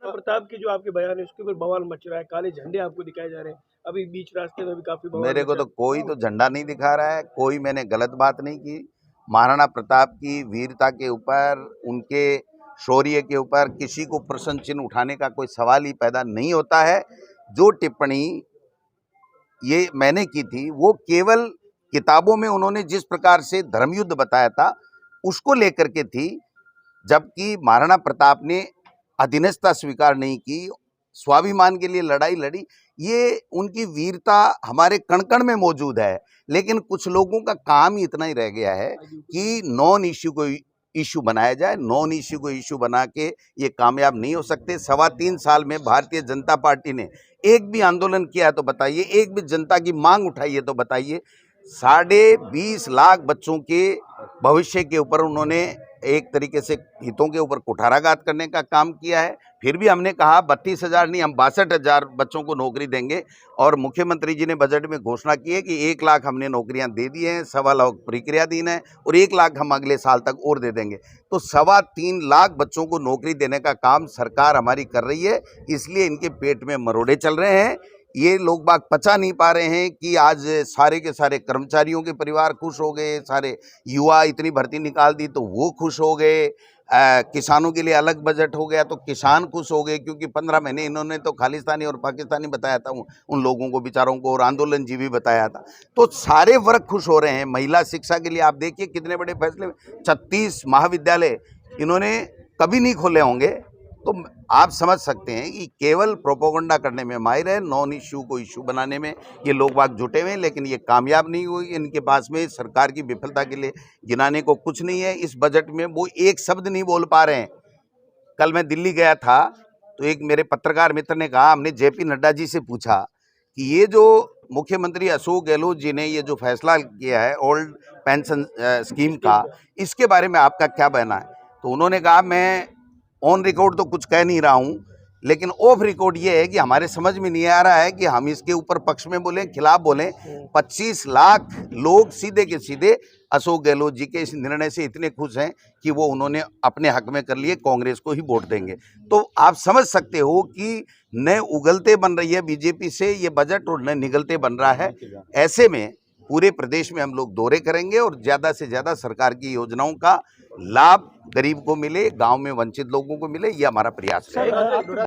प्रताप की जो आपके बयान है उसके ऊपर बवाल मच रहा है, काले झंडे आपको दिखाए जा रहे हैं। अभी बीच रास्ते में भी काफी बवाल मेरे को मचा तो कोई तो झंडा नहीं दिखा रहा है, कोई मैंने गलत बात नहीं की। महाराणा प्रताप की वीरता के ऊपर, उनके शौर्य के ऊपर किसी को प्रश्न चिन्ह उठाने का कोई सवाल ही पैदा नहीं होता है। जो टिप्पणी ये मैंने की थी वो केवल किताबों में उन्होंने जिस प्रकार से धर्मयुद्ध बताया था उसको लेकर के थी, जबकि महाराणा प्रताप ने अधीनस्थता स्वीकार नहीं की, स्वाभिमान के लिए लड़ाई लड़ी। ये उनकी वीरता हमारे कण कण में मौजूद है, लेकिन कुछ लोगों का काम ही इतना ही रह गया है कि नॉन इश्यू को इश्यू बनाया जाए। नॉन इश्यू को इश्यू बना के ये कामयाब नहीं हो सकते। 3.25 साल में भारतीय जनता पार्टी ने एक भी आंदोलन किया है तो बताइए, एक भी जनता की मांग उठाई है तो बताइए। 20.5 लाख बच्चों के भविष्य के ऊपर उन्होंने एक तरीके से हितों के ऊपर कुठाराघात करने का काम किया है। फिर भी हमने कहा 32,000 नहीं, हम 62,000 बच्चों को नौकरी देंगे। और मुख्यमंत्री जी ने बजट में घोषणा की है कि 1 लाख हमने नौकरियां दे दी हैं, 1.25 लाख प्रक्रियाधीन है और 1 लाख हम अगले साल तक और दे देंगे। तो 3.25 लाख बच्चों को नौकरी देने का काम सरकार हमारी कर रही है, इसलिए इनके पेट में मरोड़े चल रहे हैं। ये लोग बाग पचा नहीं पा रहे हैं कि आज सारे के सारे कर्मचारियों के परिवार खुश हो गए, सारे युवा इतनी भर्ती निकाल दी तो वो खुश हो गए, किसानों के लिए अलग बजट हो गया तो किसान खुश हो गए, क्योंकि 15 महीने इन्होंने तो खालिस्तानी और पाकिस्तानी बताया था उन लोगों को, बेचारों को, और आंदोलनजीवी बताया था। तो सारे वर्ग खुश हो रहे हैं। महिला शिक्षा के लिए आप देखिए कितने बड़े फैसले, 36 महाविद्यालय इन्होंने कभी नहीं खोले होंगे। तो आप समझ सकते हैं कि केवल प्रोपोगंडा करने में माहिर है, नॉन इश्यू को इश्यू बनाने में ये लोग बाग जुटे हुए हैं, लेकिन ये कामयाब नहीं हुई। इनके पास में सरकार की विफलता के लिए गिनाने को कुछ नहीं है। इस बजट में वो एक शब्द नहीं बोल पा रहे हैं। कल मैं दिल्ली गया था तो एक मेरे पत्रकार मित्र ने कहा, हमने जेपी नड्डा जी से पूछा कि ये जो मुख्यमंत्री अशोक गहलोत जी ने ये जो फैसला किया है ओल्ड पेंशन स्कीम का, इसके बारे में आपका क्या कहना है? तो उन्होंने कहा, मैं ऑन रिकॉर्ड तो कुछ कह नहीं रहा हूं, लेकिन ऑफ रिकॉर्ड ये है कि हमारे समझ में नहीं आ रहा है कि हम इसके ऊपर पक्ष में बोलें, खिलाफ बोलें। 25 लाख लोग सीधे के सीधे अशोक गहलोत जी के इस निर्णय से इतने खुश हैं कि वो उन्होंने अपने हक में कर लिए, कांग्रेस को ही वोट देंगे। तो आप समझ सकते हो कि न उगलते बन रही है बीजेपी से ये बजट और न निगलते बन रहा है। ऐसे में पूरे प्रदेश में हम लोग दौरे करेंगे और ज़्यादा से ज़्यादा सरकार की योजनाओं का लाभ गरीब को मिले, गांव में वंचित लोगों को मिले, ये हमारा प्रयास है।